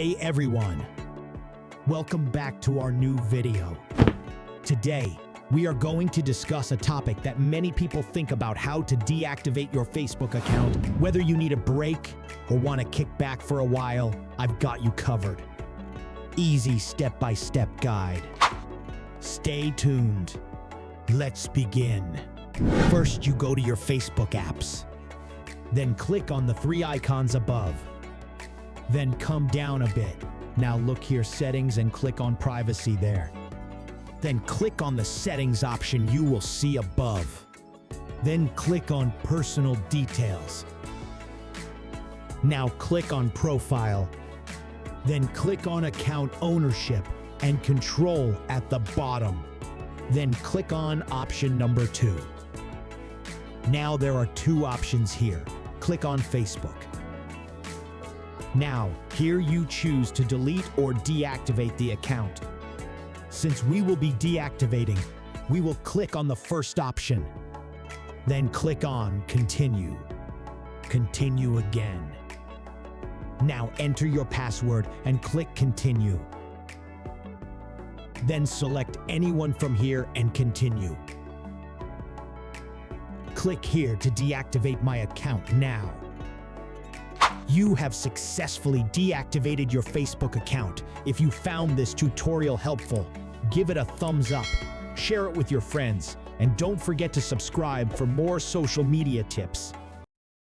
Hey everyone, welcome back to our new video. Today, we are going to discuss a topic that many people think about: how to deactivate your Facebook account. Whether you need a break or want to kick back for a while, I've got you covered. Easy step-by-step guide. Stay tuned. Let's begin. First, you go to your Facebook apps. Then click on the three icons above. Then come down a bit. Now look here, settings, and click on privacy there. Then click on the settings option you will see above. Then click on personal details. Now click on profile. Then click on account ownership and control at the bottom. Then click on option number 2. Now there are two options here. Click on Facebook. Now, here you choose to delete or deactivate the account. Since we will be deactivating, we will click on the first option. Then click on Continue. Continue again. Now enter your password and click Continue. Then select anyone from here and continue. Click here to deactivate my account now. You have successfully deactivated your Facebook account. If you found this tutorial helpful, give it a thumbs up, share it with your friends, and don't forget to subscribe for more social media tips.